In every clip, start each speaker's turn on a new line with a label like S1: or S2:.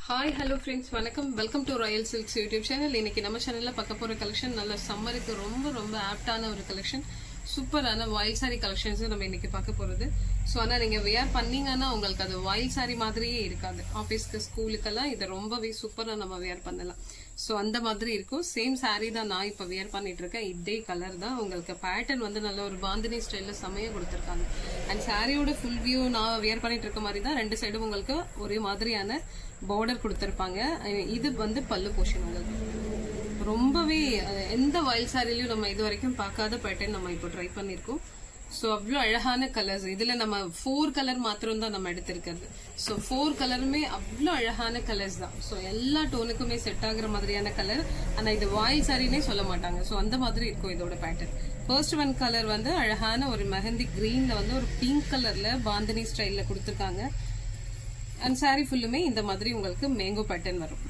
S1: Hi hello friends, வணக்கம். Welcome to Royal silks YouTube channel. இன்னைக்கு நம்ம சேனல்ல பார்க்க போற கலெக்ஷன் நல்ல சம்மருக்கு ரொம்ப ஆப்டான ஒரு கலெக்ஷன். சூப்பரான வாயில் சாரி கலெக்ஷன்ஸ் நம்ம இன்னைக்கு பார்க்க போறது. ஸோ ஆனால் நீங்க வேர் பண்ணீங்கன்னா உங்களுக்கு அது வாயில் சாரி மாதிரியே இருக்காது. ஆஃபீஸ்க்கு ஸ்கூலுக்கெல்லாம் இதை ரொம்பவே சூப்பராக நம்ம வேர் பண்ணலாம். ஸோ அந்த மாதிரி இருக்கும். சேம் சாரீ தான் நான் இப்போ வேர் பண்ணிட்டு இருக்கேன். இதே கலர் தான். உங்களுக்கு பேட்டர்ன் வந்து நல்ல ஒரு பாந்தினி ஸ்டைலில் செமையாக கொடுத்துருக்காங்க. அண்ட் சாரியோட ஃபுல் வியூ நான் வேர் பண்ணிட்டு இருக்க மாதிரி தான். ரெண்டு சைடும் உங்களுக்கு ஒரே மாதிரியான பார்டர் கொடுத்துருப்பாங்க. இது வந்து பல்லு போர்ஷன். உங்களுக்கு ரொம்பவே எந்த வாயில் சாரிலையும் நம்ம இது வரைக்கும் பார்க்காத பேட்டர்ன் நம்ம இப்போ ட்ரை பண்ணியிருக்கோம். ஸோ அவ்வளோ அழகான கலர்ஸ். இதுல நம்ம 4 கலர் மாத்திரம் தான் நம்ம எடுத்திருக்கிறது. ஸோ 4 கலருமே அவ்வளோ அழகான கலர்ஸ் தான். ஸோ எல்லா டோனுக்குமே செட் ஆகுற மாதிரியான கலர். ஆனா இது வாயில் சாரினே சொல்ல மாட்டாங்க. ஸோ அந்த மாதிரி இருக்கும் இதோட பேட்டர்ன். ஃபர்ஸ்ட் ஒன் கலர் வந்து அழகான ஒரு மெஹந்தி கிரீன்ல வந்து ஒரு பிங்க் கலர்ல பாந்தினி ஸ்டைல்ல கொடுத்துருக்காங்க. அண்ட் சாரி ஃபுல்லுமே இந்த மாதிரி உங்களுக்கு மேங்கோ பேட்டர்ன் வரும்.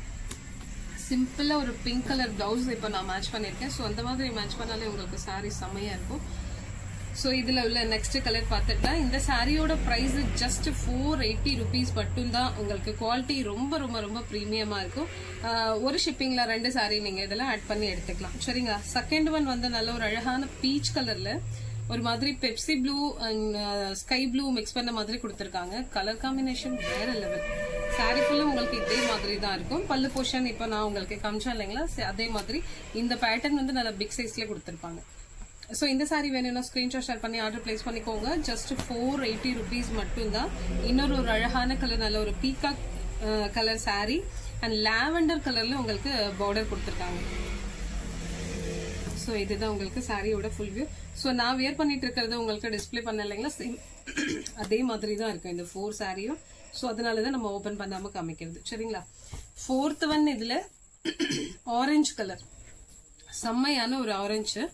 S1: சிம்பிளா ஒரு பிங்க் கலர் பிளவுஸ் இப்போ நான் மேட்ச் பண்ணியிருக்கேன். ஸோ அந்த மாதிரி மேட்ச் பண்ணாலே உங்களுக்கு சாரி செம்மையா இருக்கும். ஸோ இதுல உள்ள நெக்ஸ்ட் கலர் பார்த்துக்கலாம். இந்த சாரியோட பிரைஸ் ஜஸ்ட் 480 rupees மட்டும் தான். உங்களுக்கு குவாலிட்டி ரொம்ப ப்ரீமியமா இருக்கும். ஒரு ஷிப்பிங்ல 2 சாரி நீங்க இதெல்லாம் ஆட் பண்ணி எடுத்துக்கலாம். சரிங்களா? செகண்ட் ஒன் வந்து நல்ல ஒரு அழகான பீச் கலர்ல ஒரு மாதிரி Pepsi blue and sky blue mix பண்ண மாதிரி கொடுத்துருக்காங்க. கலர் காம்பினேஷன் வேற லெவல். சாரி ஃபுல்லும் உங்களுக்கு இதே மாதிரி தான் இருக்கும். பல்லு போர்ஷன் இப்போ நான் உங்களுக்கு காமிச்சேன் இல்லைங்களா, அதே மாதிரி இந்த பேட்டர்ன் வந்து நல்ல பிக் சைஸ்ல கொடுத்துருப்பாங்க. ஸோ இந்த சாரி வேணும்னா ஸ்கிரீன்ஷாட் ஷேர் பண்ணி ஆர்டர் பிளேஸ் பண்ணிக்கோங்க. ஜஸ்ட் 480 rupees மட்டும் தான். இன்னொரு ஒரு அழகான கலர், நல்ல ஒரு peacock colour sorry and lavender கலர்ல உங்களுக்கு பார்டர் கொடுத்துருக்காங்க. ஸோ இதுதான் உங்களுக்கு சாரியோட ஃபுல் வியூ. ஸோ நான் வியர் பண்ணிட்டு இருக்கிறத உங்களுக்கு டிஸ்பிளே பண்ண இல்லைங்களா, சேம் அதே மாதிரி தான் இருக்கும் இந்த 4 சாரியும். ஸோ அதனாலதான் நம்ம ஓபன் பண்ணாம காமிக்கிறது. சரிங்களா? ஃபோர்த் ஒன் இதுல ஆரஞ்சு கலர், செம்மையான ஒரு ஆரஞ்சு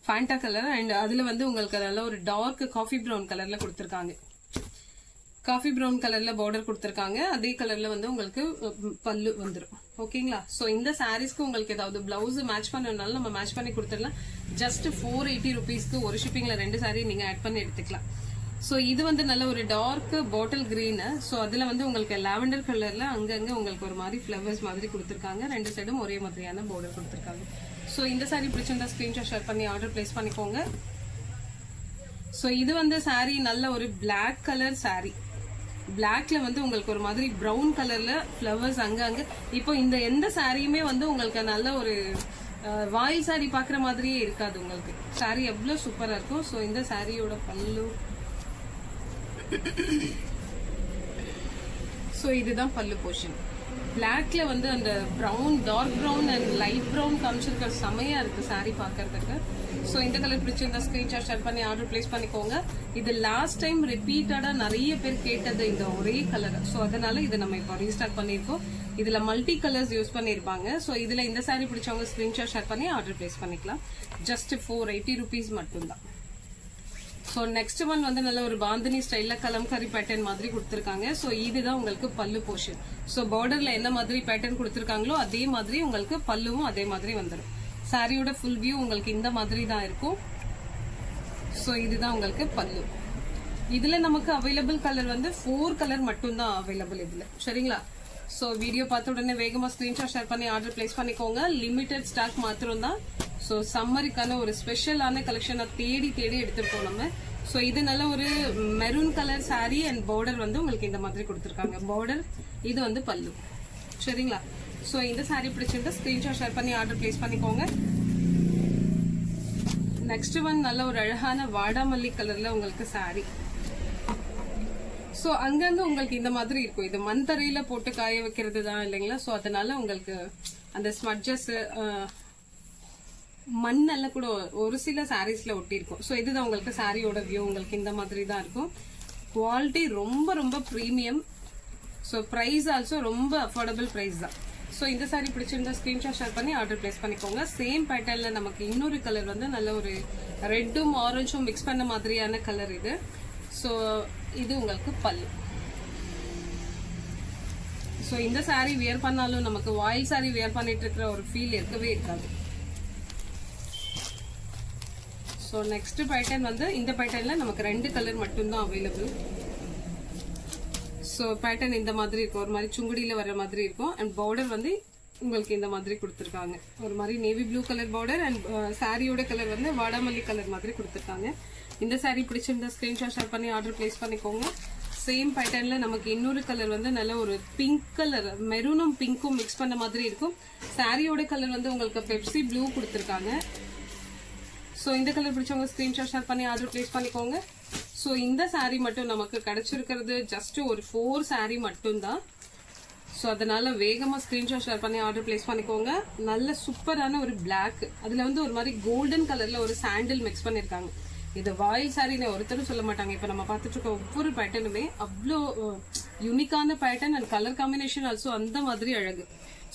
S1: ஃபேண்டா கலர். அண்ட் அதுல வந்து உங்களுக்கு நல்ல ஒரு டார்க் காஃபி ப்ரௌன் கலர்ல கொடுத்துருக்காங்க. காஃபி ப்ரௌன் கலர்ல பார்டர் கொடுத்துருக்காங்க. அதே கலர்ல வந்து உங்களுக்கு பல்லு வந்துடும். ஓகேங்களா? சோ இந்த சாரீஸ்க்கு உங்களுக்கு ஏதாவது பிளவுஸ் மேட்ச் பண்ணனாலும் நம்ம மேட்ச் பண்ணி கொடுத்துடலாம். ஜஸ்ட் 480 rupeesக்கு ஒரு ஷிப்பிங்ல 2 சாரி நீங்க ஆட் பண்ணி எடுத்துக்கலாம். சோ இது வந்து நல்ல ஒரு டார்க் பாட்டில் கிரீன். சோ அதுல வந்து உங்களுக்கு லாவெண்டர் கலர்ல அங்கங்க உங்களுக்கு ஒரு மாதிரி ஃபிளவர்ஸ் மாதிரி கொடுத்துருக்காங்க. 2 சைடும் ஒரே மாதிரியான பார்டர் கொடுத்துருக்காங்க. சோ இந்த சாரி பிடிச்சிருந்தா ஸ்கிரீன்ஷாட் ஷேர் பண்ணி ஆர்டர் பிளேஸ் பண்ணிக்கோங்க. சோ இது வந்து சாரி நல்ல ஒரு பிளாக் கலர் சாரி. பிளாக்ல வந்து உங்களுக்கு ஒரு மாதிரி பிரவுன் கலர்ல ஃபிளவர்ஸ் அங்க. இப்போ இந்த எந்த சாரியுமே வந்து உங்களுக்கு நல்ல ஒரு வாயில் சாரி பாக்குற மாதிரியே இருக்காது. உங்களுக்கு சாரி எவ்வளவு சூப்பரா இருக்கும். சோ இந்த சாரியோட பல்லு. சோ இதுதான் பல்லு போர்ஷன். பிளாக்ல வந்து அந்த brown, dark brown and light brown காமிச்சிருக்க செமையா இருக்கு சாரி பாக்குறதுக்கு. சோ இந்த கலர் பிடிச்சிருந்தா ஸ்கிரீன்ஷாட் ஷேர் பண்ணி ஆர்டர் பிளேஸ் பண்ணிக்கோங்க. இது லாஸ்ட் டைம் ரிப்பீட்டடா நிறைய பேர் கேட்டது இந்த ஒரே கலர். சோ அதனால இதை நம்ம இப்போ ரீஸ்டார்ட் பண்ணிருக்கோம். இதுல மல்டி கலர்ஸ் யூஸ் பண்ணிருப்பாங்க. சோ இதுல இந்த சாரி பிடிச்சவங்க ஸ்கிரீன்ஷாட் ஷேர் பண்ணி ஆர்டர் பிளேஸ் பண்ணிக்கலாம். ஜஸ்ட் 480 rupees மட்டும் தான். ஸோ நெக்ஸ்ட் ஒன் வந்து நல்ல ஒரு பாந்தினி ஸ்டைல்ல கலம்காரி பேட்டர்ன் மாதிரி கொடுத்துருக்காங்க. ஸோ இதுதான் உங்களுக்கு பல்லு போர்ஷன். ஸோ பார்டர்ல என்ன மாதிரி பேட்டர்ன் கொடுத்துருக்காங்களோ அதே மாதிரி உங்களுக்கு பல்லுவும் அதே மாதிரி வந்துடும். சாரியோட ஃபுல் வியூ உங்களுக்கு இந்த மாதிரி தான் இருக்கும். ஸோ இதுதான் உங்களுக்கு பல்லு. இதுல நமக்கு அவைலபிள் கலர் வந்து 4 கலர் மட்டும் தான் அவைலபிள் இதுல. சரிங்களா? ஸோ வீடியோ பார்த்த உடனே வேகமா ஸ்கிரீன்ஷாட் ஷேர் பண்ணி ஆர்டர் பிளேஸ் பண்ணிக்கோங்க. லிமிடெட் ஸ்டாக் மாத்திரம் தான். ஸோ சம்மருக்கான ஒரு ஸ்பெஷலான கலெக்ஷனை தேடி எடுத்துருக்கோம் நம்ம. ஸோ இது நல்ல ஒரு maroon colour sorry and border வந்து உங்களுக்கு இந்த மாதிரி கொடுத்துருக்காங்க. பார்டர் இது வந்து பல்லு. சரிங்களா? ஸோ இந்த சாரி பிடிச்சிருந்தா ஸ்கிரீன்ஷாட் ஷேர் பண்ணி ஆர்டர் பிளேஸ் பண்ணிக்கோங்க. நெக்ஸ்ட் ஒன் நல்ல ஒரு அழகான வாடாமல்லி கலர்ல உங்களுக்கு சாரி. ஸோ அங்கங்க உங்களுக்கு இந்த மாதிரி இருக்கும். இது மண் தரையில போட்டு காய வைக்கிறது தான் இல்லைங்களா? ஸோ அதனால உங்களுக்கு அந்த ஸ்மட்ஜஸ் மண்ணெல்லாம் கூட ஒரு சில சாரீஸ்ல ஒட்டி இருக்கும். ஸோ இதுதான் உங்களுக்கு சாரியோட வியூ. உங்களுக்கு இந்த மாதிரி தான் இருக்கும். குவாலிட்டி ரொம்ப ப்ரீமியம். ஸோ பிரைஸ் ஆல்சோ ரொம்ப அஃபோர்டபுள் பிரைஸ் தான். ஸோ இந்த சாரி பிடிச்சிருந்தா ஸ்கிரீன்ஷாட் ஷேர் பண்ணி ஆர்டர் பிளேஸ் பண்ணிக்கோங்க. சேம் பேட்டர்ன்ல நமக்கு இன்னொரு கலர் வந்து நல்ல ஒரு ரெட்டும் ஆரஞ்சும் மிக்ஸ் பண்ண மாதிரியான கலர் இது. ஸோ இது உங்களுக்கு பல்லு. ஸோ இந்த சாரி வியர் பண்ணாலும் நமக்கு வாயில் சாரி வியர் பண்ணிட்டு இருக்கிற ஒரு ஃபீல் இருக்கவே இருக்காது. ஸோ நெக்ஸ்ட் பேட்டர்ன் வந்து இந்த பேட்டர்ன்ல நமக்கு 2 கலர் மட்டும்தான் அவைலபிள். ஸோ பேட்டர்ன் இந்த மாதிரி இருக்கும், ஒரு மாதிரி சுங்குடியில வர மாதிரி இருக்கும். அண்ட் பார்டர் வந்து உங்களுக்கு இந்த மாதிரி கொடுத்துருக்காங்க, ஒரு மாதிரி navy blue colour border. And சாரியோட கலர் வந்து வாடாமல்லி கலர் மாதிரி கொடுத்துருக்காங்க. இந்த சாரி பிடிச்சிருந்தா ஸ்கிரீன்ஷாட் ஷேர் பண்ணி ஆர்டர் பிளேஸ் பண்ணிக்கோங்க. சேம் பேட்டர்ன்ல நமக்கு இன்னொரு கலர் வந்து நல்ல ஒரு பிங்க் கலர், மெரூனும் பிங்க்கும் மிக்ஸ் பண்ண மாதிரி இருக்கும். சாரியோட கலர் வந்து உங்களுக்கு பெப்சி ப்ளூ கொடுத்துருக்காங்க. ஸோ இந்த கலர் பிடிச்சவங்க ஸ்கிரீன்ஷாட் ஷேர் பண்ணி ஆர்டர் பிளேஸ் பண்ணிக்கோங்க. ஸோ இந்த சாரி மட்டும் நமக்கு கிடைச்சிருக்கிறது ஜஸ்ட் ஒரு 4 சாரி மட்டும்தான். ஸோ அதனால வேகமா ஸ்கிரீன்ஷாட் ஷேர் பண்ணி ஆர்டர் பிளேஸ் பண்ணிக்கோங்க. நல்ல சூப்பரான ஒரு பிளாக், அதுல வந்து ஒரு மாதிரி கோல்டன் கலர்ல ஒரு சாண்டில் மிக்ஸ் பண்ணிருக்காங்க. இது வாயில் சாரின்னு ஒருத்தரும் சொல்ல மாட்டாங்க. இப்ப நம்ம பார்த்துட்டு இருக்க ஒவ்வொரு பேட்டர்னுமே அவ்வளோ யூனிக்கான pattern and colour combination also அந்த மாதிரி அழகு.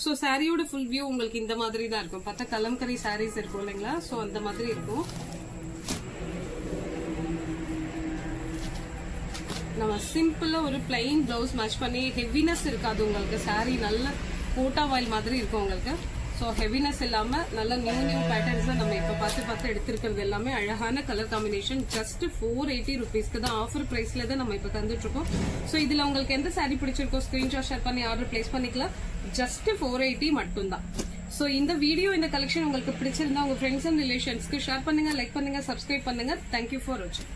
S1: ஸோ சாரியோட ஃபுல் வியூ உங்களுக்கு இந்த மாதிரி தான் இருக்கும். பார்த்தா கலம்கரி சாரீஸ் இருக்கும் இல்லைங்களா, ஸோ அந்த மாதிரி இருக்கும். நம்ம சிம்பிளா ஒரு பிளைன் பிளவுஸ் மேட்ச் பண்ணி ஹெவினஸ் இருக்காது உங்களுக்கு. சாரி நல்ல கோட்டா வாயில் மாதிரி இருக்கும் உங்களுக்கு. ஸோ ஹெவினஸ் இல்லாம நல்ல நியூ பேட்டர்ன்ஸ் நம்ம இப்ப பார்த்து எடுத்திருக்கிறது எல்லாமே அழகான கலர் காம்பினேஷன். ஜஸ்ட் 480 ருபீஸ்க்கு தான், ஆஃபர் பிரைஸ்ல தான் நம்ம இப்ப தந்துட்டு இருக்கோம். ஸோ இதுல உங்களுக்கு எந்த சாரி பிடிச்சிருக்கோ ஸ்கிரீன்ஷாட் ஷேர் பண்ணி ஆர்டர் பிளேஸ் பண்ணிக்கலாம். ஜஸ்ட் 480 மட்டும்தான். ஸோ இந்த வீடியோ, இந்த கலெக்ஷன் உங்களுக்கு பிடிச்சிருந்தா உங்க ஃப்ரெண்ட்ஸ் அண்ட் ரிலேஷன்ஸ்க்கு ஷேர் பண்ணுங்க, லைக் பண்ணுங்க, சப்ஸ்கிரைப் பண்ணுங்க. தேங்க்யூ ஃபார் வாட்சிங்.